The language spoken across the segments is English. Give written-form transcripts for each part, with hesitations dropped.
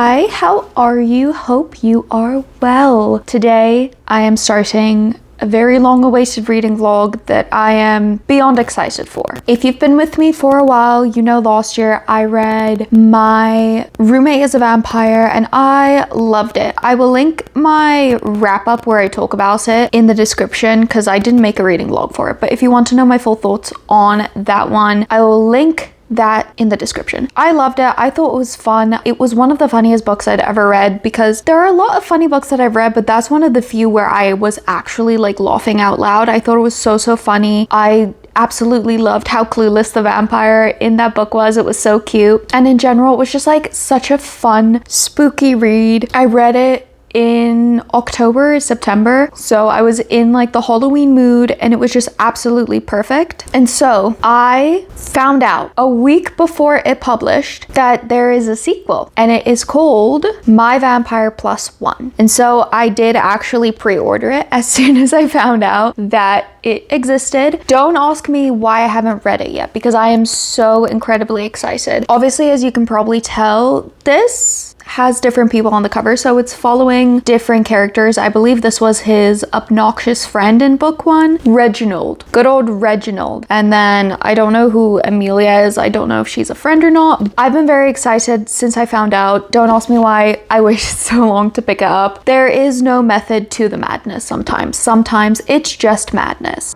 Hi, how are you? Hope you are well. Today, I am starting a very long-awaited reading vlog that I am beyond excited for. If you've been with me for a while, you know last year I read My Roommate is a Vampire and I loved it. I will link my wrap-up where I talk about it in the description because I didn't make a reading vlog for it. But if you want to know my full thoughts on that one, I will link that in the description. I loved it. I thought it was fun. It was one of the funniest books I'd ever read because there are a lot of funny books that I've read, but that's one of the few where I was actually like laughing out loud. I thought it was so funny. I absolutely loved how clueless the vampire in that book was. It was so cute. And in general, it was just like such a fun, spooky read. I read it in October, September. So I was in like the Halloween mood and it was just absolutely perfect. And so I found out a week before it published that there is a sequel and it is called My Vampire Plus One. And so I did actually pre-order it as soon as I found out that it existed. Don't ask me why I haven't read it yet because I am so incredibly excited. Obviously, as you can probably tell, this has different people on the cover, so it's following different characters. I believe this was his obnoxious friend in book one, Reginald. Good old Reginald. And then I don't know who Amelia is. I don't know if she's a friend or not. I've been very excited since I found out. Don't ask me why I waited so long to pick it up. There is no method to the madness sometimes. Sometimes it's just madness.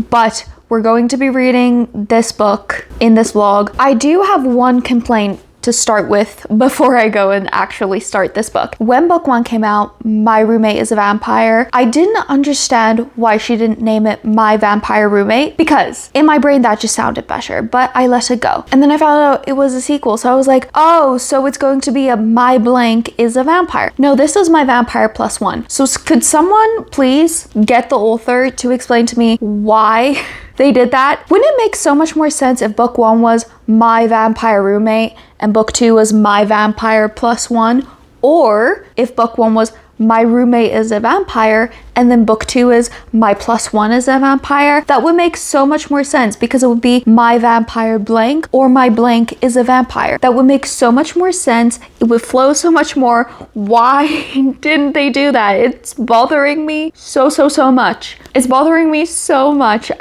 But we're going to be reading this book in this vlog. I do have one complaint to start with before I go and actually start this book. When book one came out, My Roommate is a Vampire, I didn't understand why she didn't name it My Vampire Roommate because in my brain that just sounded better, but I let it go. And then I found out it was a sequel, so I was like, oh, so it's going to be a My Blank is a Vampire. No, this is My Vampire Plus One. So could someone please get the author to explain to me why they did that? Wouldn't it make so much more sense if book one was My Vampire Roommate and book two was My Vampire Plus One? Or if book one was My Roommate is a Vampire and then book two is My Plus One is a Vampire? That would make so much more sense because it would be My Vampire Blank or My Blank is a Vampire. That would make so much more sense. It would flow so much more. Why didn't they do that? It's bothering me so much. It's bothering me so much.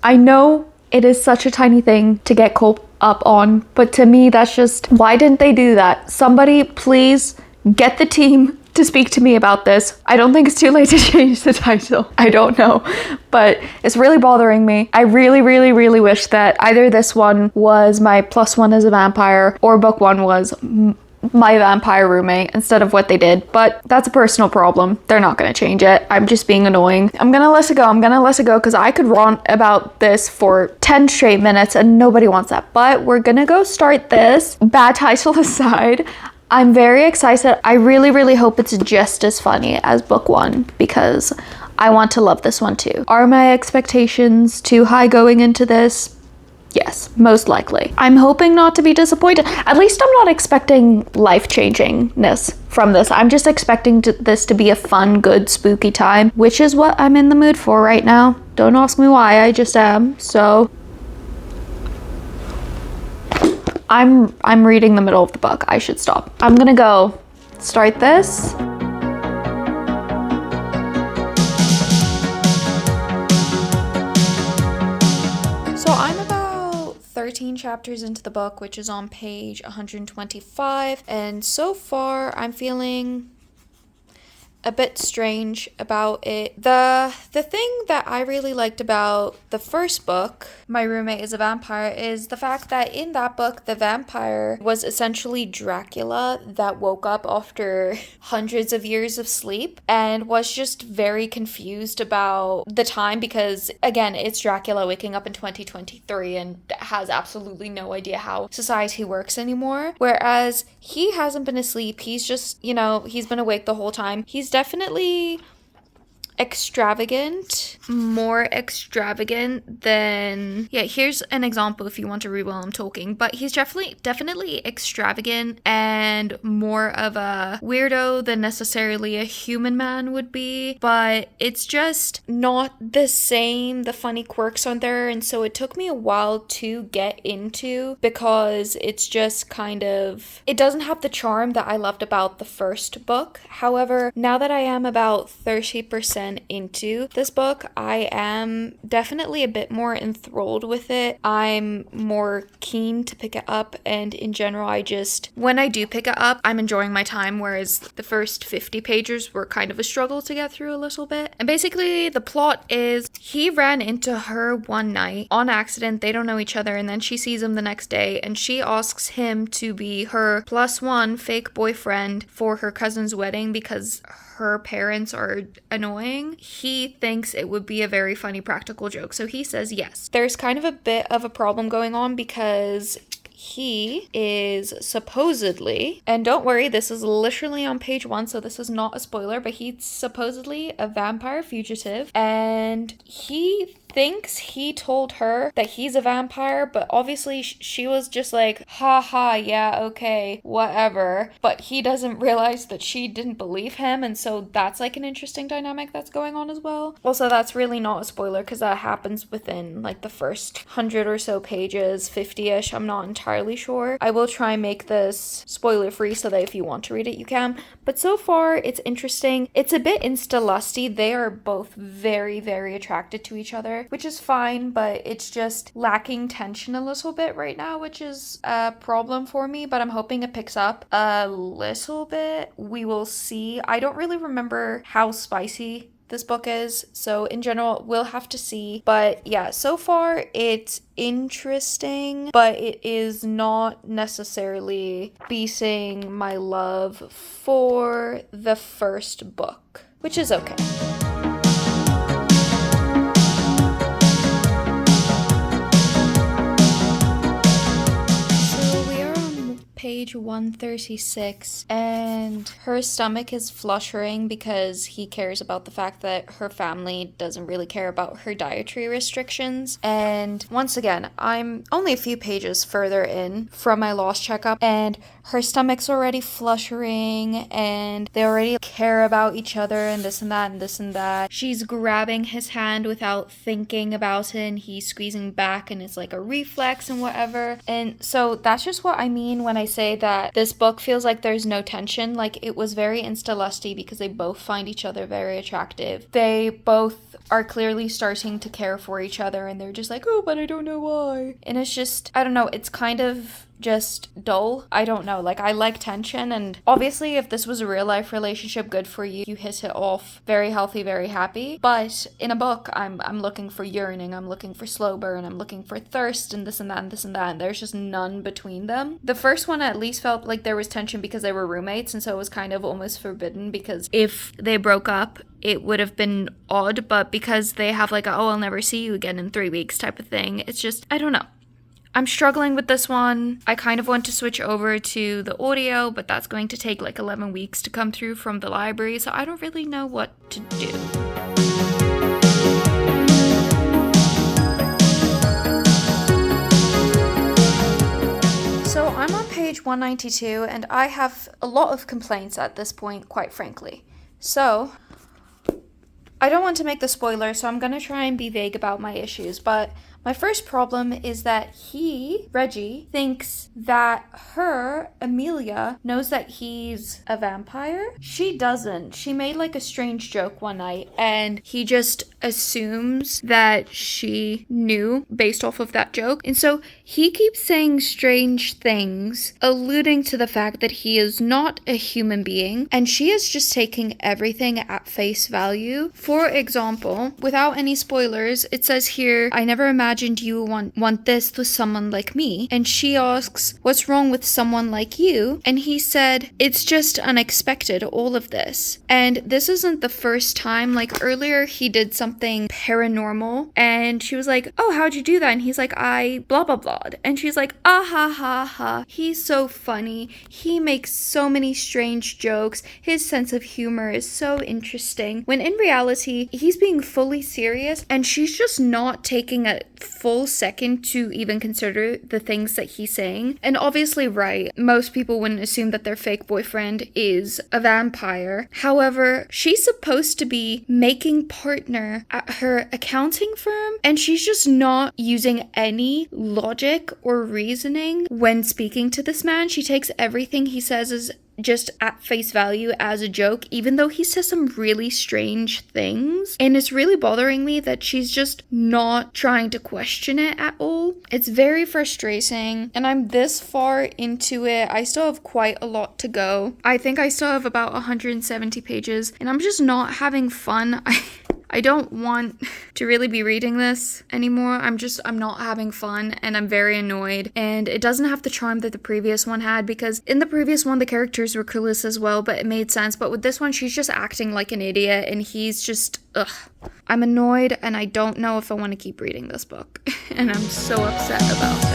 I know it is such a tiny thing to get caught up on, but to me that's just, why didn't they do that? Somebody please get the team to speak to me about this. I don't think it's too late to change the title. I don't know, but it's really bothering me. I really wish that either this one was My Plus One as a Vampire or book one was My Vampire Roommate instead of what they did, but that's a personal problem. They're not gonna change it. I'm just being annoying. I'm gonna let it go because I could rant about this for 10 straight minutes and nobody wants that, but we're gonna go start this. Bad title aside, I'm very excited. I really hope it's just as funny as book one because I want to love this one too. Are my expectations too high going into this? Yes, most likely. I'm hoping not to be disappointed. At least I'm not expecting life-changingness from this. I'm just expecting this to be a fun, good, spooky time, which is what I'm in the mood for right now. Don't ask me why, I just am. So I'm reading the middle of the book. I should stop. I'm gonna go start this. So I'm about 13 chapters into the book, which is on page 125, and so far I'm feeling a bit strange about it. The thing that I really liked about the first book, My Roommate is a Vampire, is the fact that in that book, the vampire was essentially Dracula that woke up after hundreds of years of sleep and was just very confused about the time because, again, it's Dracula waking up in 2023 and has absolutely no idea how society works anymore. Whereas he hasn't been asleep. He's just, he's been awake the whole time. He's definitely extravagant, more extravagant than, yeah, here's an example if you want to read while I'm talking, but he's definitely extravagant and more of a weirdo than necessarily a human man would be, but it's just not the same. The funny quirks aren't there, and so it took me a while to get into because it's just kind of, it doesn't have the charm that I loved about the first book. However, now that I am about 30% into this book, I am definitely a bit more enthralled with it. I'm more keen to pick it up, and in general, when I do pick it up, I'm enjoying my time, whereas the first 50 pages were kind of a struggle to get through a little bit. And basically, the plot is he ran into her one night on accident. They don't know each other, and then she sees him the next day, and she asks him to be her +1 fake boyfriend for her cousin's wedding because her parents are annoying. He thinks it would be a very funny practical joke, so he says yes. There's kind of a bit of a problem going on because he is supposedly, and don't worry, this is literally on page 1, so this is not a spoiler, but he's supposedly a vampire fugitive, and he thinks he told her that he's a vampire, but obviously she was just like, haha, yeah, okay, whatever. But he doesn't realize that she didn't believe him, and so that's like an interesting dynamic that's going on as well. Also, that's really not a spoiler because that happens within like the first 100 or so pages, 50-ish, I'm not entirely sure. I will try and make this spoiler free so that if you want to read it, you can. But so far, it's interesting. It's a bit insta-lusty. They are both very, very attracted to each other, which is fine, but it's just lacking tension a little bit right now, which is a problem for me, but I'm hoping it picks up a little bit. We will see. I don't really remember how spicy this book is, so in general, we'll have to see. But yeah, so far it's interesting, but it is not necessarily beating my love for the first book, which is okay. Page 136, and her stomach is fluttering because he cares about the fact that her family doesn't really care about her dietary restrictions. And once again, I'm only a few pages further in from my last checkup, and her stomach's already fluttering, and they already care about each other, and this and that and this and that. She's grabbing his hand without thinking about it, and he's squeezing back, and it's like a reflex and whatever. And so that's just what I mean when I say that this book feels like there's no tension. Like, it was very insta-lusty because they both find each other very attractive. They both are clearly starting to care for each other, and they're just like, oh, but I don't know why. And it's just, I don't know, it's kind of just dull. I don't know, like, I like tension, and obviously if this was a real life relationship, good for you. You hit it off very healthy, very happy. But in a book, I'm looking for yearning, I'm looking for slow burn, I'm looking for thirst, and this and that and this and that, and there's just none between them. The first one at least felt like there was tension because they were roommates, and so it was kind of almost forbidden, because if they broke up, it would have been odd, but because they have like a, oh, I'll never see you again in 3 weeks type of thing, it's just, I don't know. I'm struggling with this one. I kind of want to switch over to the audio, but that's going to take like 11 weeks to come through from the library, so I don't really know what to do. So I'm on page 192, and I have a lot of complaints at this point, quite frankly. So I don't want to make the spoiler, so I'm going to try and be vague about my issues, but my first problem is that Reggie, thinks that Amelia, knows that he's a vampire. She doesn't. She made like a strange joke one night, and he just assumes that she knew based off of that joke. And so he keeps saying strange things, alluding to the fact that he is not a human being, and she is just taking everything at face value. For example, without any spoilers, it says here, I never imagined imagined you want this with someone like me. And she asks, what's wrong with someone like you? And he said, it's just unexpected, all of this. And this isn't the first time. Like earlier he did something paranormal and she was like, oh, how'd you do that? And he's like, I blah blah blah. And she's like, ah ha ha ha, he's so funny, he makes so many strange jokes, his sense of humor is so interesting, when in reality he's being fully serious and she's just not taking a full second to even consider the things that he's saying. And obviously, right, most people wouldn't assume that their fake boyfriend is a vampire. However, she's supposed to be making partner at her accounting firm and she's just not using any logic or reasoning when speaking to this man. She takes everything he says as just at face value as a joke, even though he says some really strange things. And it's really bothering me that she's just not trying to question it at all. It's very frustrating, and I'm this far into it. I still have quite a lot to go. I think I still have about 170 pages, and I'm just not having fun. I don't want to really be reading this anymore. I'm not having fun and I'm very annoyed. And it doesn't have the charm that the previous one had, because in the previous one, the characters were clueless as well, but it made sense. But with this one, she's just acting like an idiot and he's just, ugh. I'm annoyed and I don't know if I want to keep reading this book. And I'm so upset about it.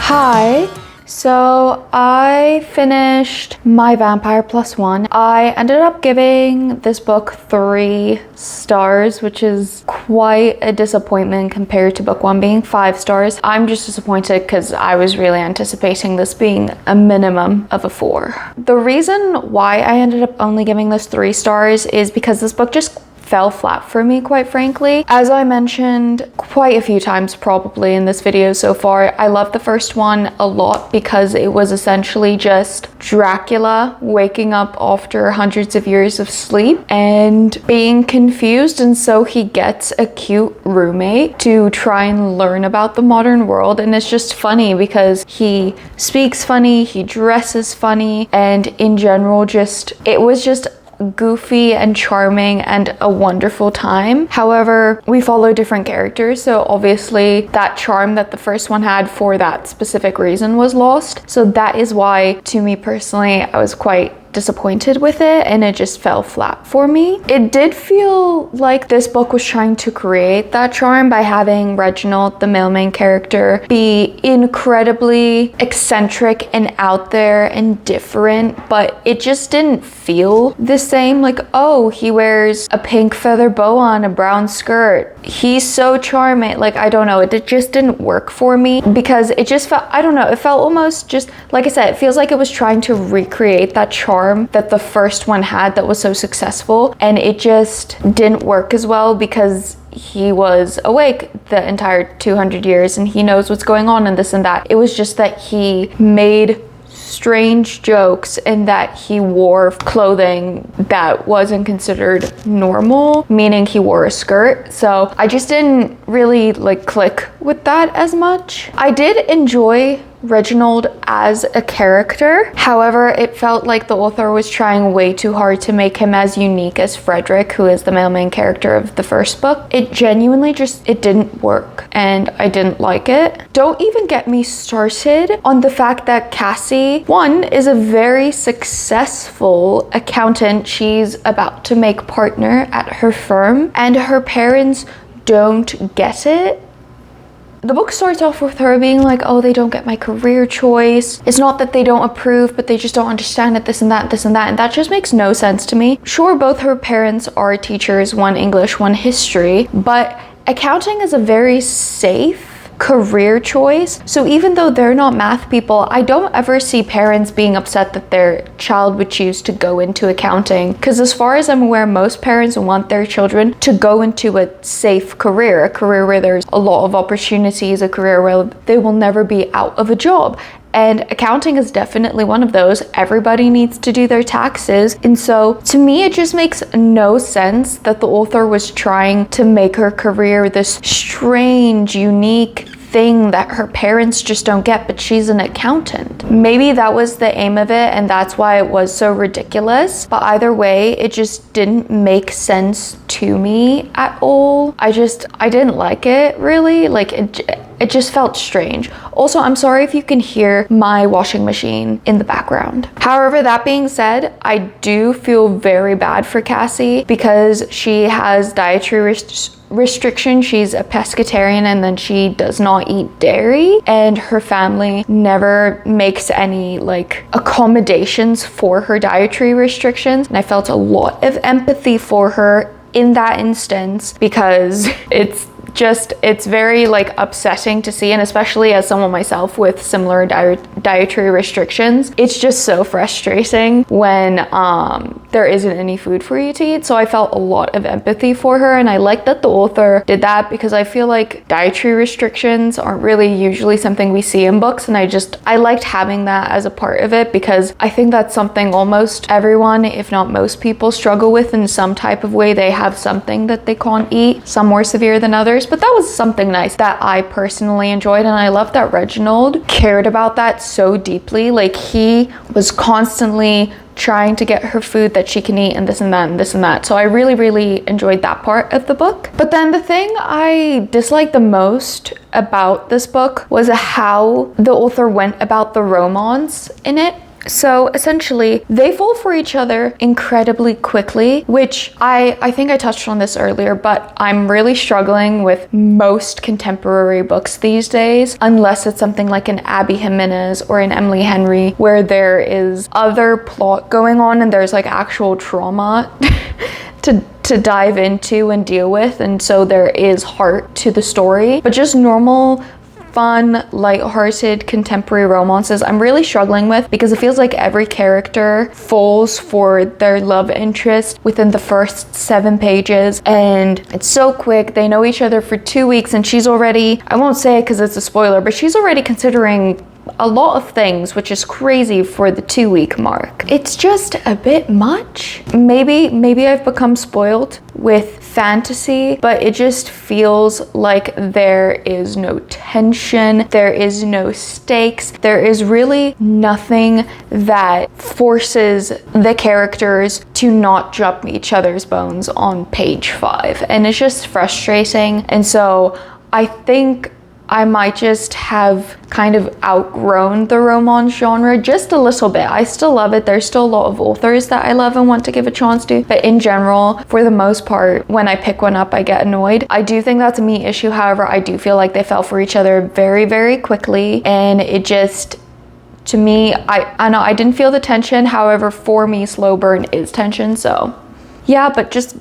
Hi. So I finished My Vampire Plus One. I ended up giving this book 3 stars, which is quite a disappointment compared to book 1 being 5 stars. I'm just disappointed because I was really anticipating this being a minimum of a 4. The reason why I ended up only giving this 3 stars is because this book just fell flat for me, quite frankly. As I mentioned quite a few times probably in this video so far, I love the first one a lot because it was essentially just Dracula waking up after hundreds of years of sleep and being confused, and so he gets a cute roommate to try and learn about the modern world. And it's just funny because he speaks funny, he dresses funny, and in general it was just goofy and charming and a wonderful time. However, we follow different characters, so obviously that charm that the first one had for that specific reason was lost. So that is why, to me personally, I was quite disappointed with it and it just fell flat for me. It did feel like this book was trying to create that charm by having Reginald, the male main character, be incredibly eccentric and out there and different, but it just didn't feel the same. Like, oh, he wears a pink feather boa on a brown skirt, he's so charming. Like, I don't know, it just didn't work for me because it just felt, I don't know, it felt almost just, like I said, it feels like it was trying to recreate that charm that the first one had that was so successful, and it just didn't work as well because he was awake the entire 200 years and he knows what's going on and this and that. It was just that he made strange jokes and that he wore clothing that wasn't considered normal, meaning he wore a skirt. So I just didn't really click with that as much. I did enjoy Reginald as a character. However, it felt like the author was trying way too hard to make him as unique as Frederick, who is the male main character of the first book. It genuinely it didn't work and I didn't like it. Don't even get me started on the fact that Cassie, one, is a very successful accountant. She's about to make partner at her firm and her parents don't get it. The book starts off with her being like, oh, they don't get my career choice. It's not that they don't approve, but they just don't understand it, this and that, this and that. And that just makes no sense to me. Sure, both her parents are teachers, one English, one history, but accounting is a very safe career choice. So even though they're not math people, I don't ever see parents being upset that their child would choose to go into accounting. Because as far as I'm aware, most parents want their children to go into a safe career, a career where there's a lot of opportunities, a career where they will never be out of a job. And accounting is definitely one of those. Everybody needs to do their taxes. And so to me, it just makes no sense that the author was trying to make her career this strange, unique thing that her parents just don't get, but she's an accountant. Maybe that was the aim of it and that's why it was so ridiculous, but either way, it just didn't make sense to me at all. I didn't like it really. Like it just felt strange. Also, I'm sorry if you can hear my washing machine in the background. However, that being said, I do feel very bad for Cassie because she has dietary restriction. She's a pescatarian and then she does not eat dairy, and her family never makes any like accommodations for her dietary restrictions. And I felt a lot of empathy for her in that instance because it's very like upsetting to see, and especially as someone myself with similar dietary restrictions, it's just so frustrating when there isn't any food for you to eat. So I felt a lot of empathy for her, and I like that the author did that because I feel like dietary restrictions aren't really usually something we see in books, and I liked having that as a part of it because I think that's something almost everyone, if not most people, struggle with in some type of way. They have something that they can't eat, some more severe than others. But that was something nice that I personally enjoyed, and I love that Reginald cared about that so deeply. Like he was constantly trying to get her food that she can eat and this and that and this and that. So I really, really enjoyed that part of the book. But then the thing I disliked the most about this book was how the author went about the romance in it. So essentially, they fall for each other incredibly quickly, which I think I touched on this earlier, but I'm really struggling with most contemporary books these days, unless it's something like an Abby Jimenez or an Emily Henry, where there is other plot going on and there's like actual trauma to dive into and deal with, and so there is heart to the story. But just normal fun, light-hearted contemporary romances I'm really struggling with because it feels like every character falls for their love interest within the first 7 pages, and it's so quick. They know each other for 2 weeks and she's already, I won't say it because it's a spoiler, but she's already considering a lot of things, which is crazy for the 2-week mark. It's just a bit much. Maybe I've become spoiled with fantasy, but it just feels like there is no tension, there is no stakes, there is really nothing that forces the characters to not jump each other's bones on page 5, and it's just frustrating. And so I think I might just have kind of outgrown the romance genre just a little bit. I still love it. There's still a lot of authors that I love and want to give a chance to, but in general, for the most part, when I pick one up, I get annoyed. I do think that's a me issue. However, I do feel like they fell for each other very, very quickly, and it just, to me, I know I didn't feel the tension. However, for me, slow burn is tension. So yeah, but just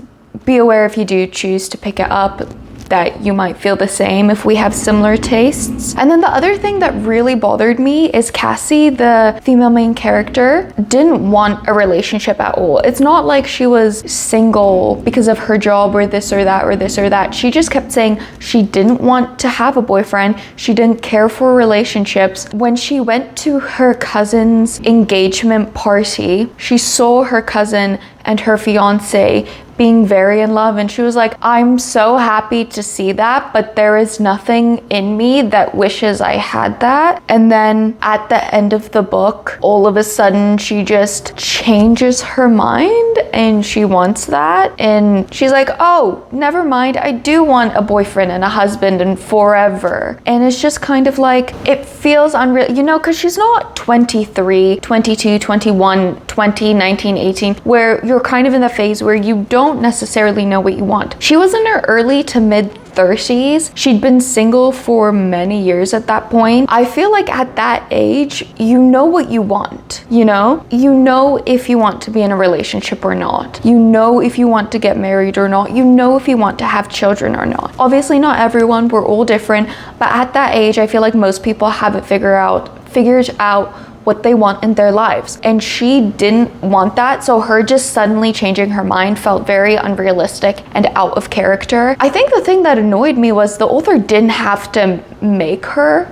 be aware if you do choose to pick it up that you might feel the same if we have similar tastes. And then the other thing that really bothered me is Cassie, the female main character, didn't want a relationship at all. It's not like she was single because of her job or this or that or this or that. She just kept saying she didn't want to have a boyfriend. She didn't care for relationships. When she went to her cousin's engagement party, she saw her cousin and her fiance being very in love, and she was like, I'm so happy to see that, but there is nothing in me that wishes I had that. And then at the end of the book, all of a sudden she just changes her mind and she wants that, and she's like, oh, never mind, I do want a boyfriend and a husband and forever. And it's just kind of like, it feels unreal, you know, because she's not 23, 22, 21, 20, 19, 18, where you're kind of in the phase where you don't necessarily know what you want. She was in her early to mid 30s. She'd been single for many years at that point. I feel like at that age, you know what you want, you know? You know if you want to be in a relationship or not. You know if you want to get married or not. You know if you want to have children or not. Obviously not everyone, we're all different, but at that age, I feel like most people haven't figured out what they want in their lives, and she didn't want that. So her just suddenly changing her mind felt very unrealistic and out of character. I think the thing that annoyed me was the author didn't have to make her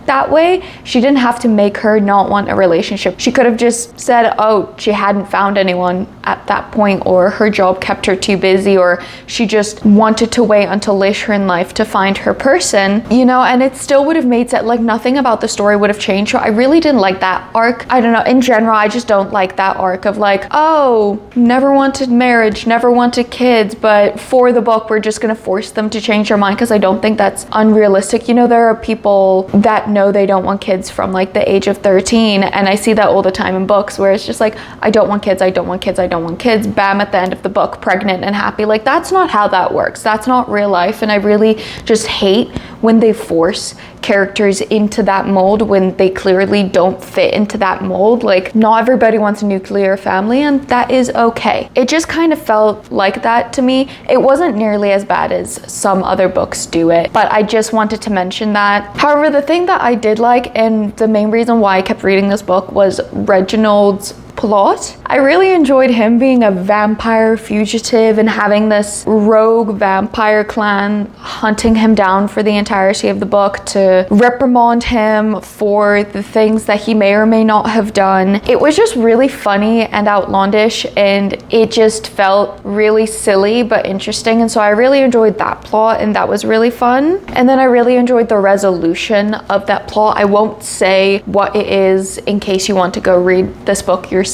that way. She didn't have to make her not want a relationship. She could have just said, oh, she hadn't found anyone at that point, or her job kept her too busy, or she just wanted to wait until later in life to find her person, you know, and it still would have made sense. Like, nothing about the story would have changed. So I really didn't like that arc. I don't know, in general, I just don't like that arc of like, oh, never wanted marriage, never wanted kids, but for the book we're just gonna force them to change their mind, because I don't think that's unrealistic. You know, there are people that know they don't want kids from like the age of 13, and I see that all the time in books where it's just like, I don't want kids, I don't want kids, I don't want kids, bam, at the end of the book, pregnant and happy. Like, that's not how that works. That's not real life. And I really just hate when they force characters into that mold when they clearly don't fit into that mold. Like, not everybody wants a nuclear family, and that is okay. It just kind of felt like that to me. It wasn't nearly as bad as some other books do it, but I just wanted to mention that. However, the thing that I did like, and the main reason why I kept reading this book, was Reginald's plot. I really enjoyed him being a vampire fugitive and having this rogue vampire clan hunting him down for the entirety of the book to reprimand him for the things that he may or may not have done. It was just really funny and outlandish, and it just felt really silly but interesting, and so I really enjoyed that plot, and that was really fun. And then I really enjoyed the resolution of that plot. I won't say what it is in case you want to go read this book yourself,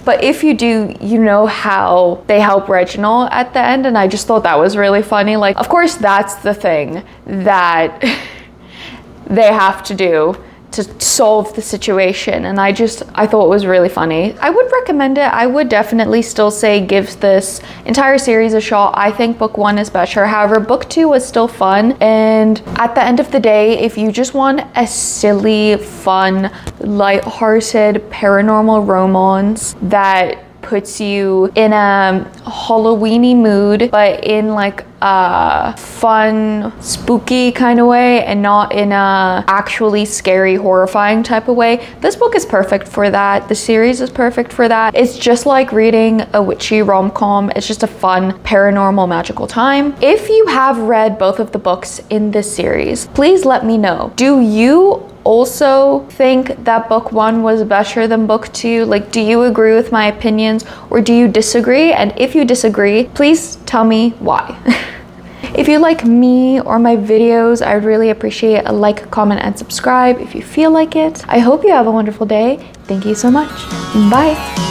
but if you do, you know how they help Reginald at the end, and I just thought that was really funny. Like, of course that's the thing that they have to do to solve the situation, and I thought it was really funny. I would recommend it. I would definitely still say give this entire series a shot. I think book 1 is better. However, book 2 was still fun, and at the end of the day, if you just want a silly, fun, light-hearted paranormal romance that puts you in a Halloweeny mood, but in like a fun, spooky kind of way, and not in a actually scary, horrifying type of way, this book is perfect for that. The series is perfect for that. It's just like reading a witchy rom-com. It's just a fun, paranormal, magical time. If you have read both of the books in this series, please let me know. Do you also think that book 1 was better than book 2? Like, do you agree with my opinions, or do you disagree? And if you disagree, please tell me why. If you like me or my videos, I would really appreciate a like, comment, and subscribe if you feel like it. I hope you have a wonderful day. Thank you so much. Bye.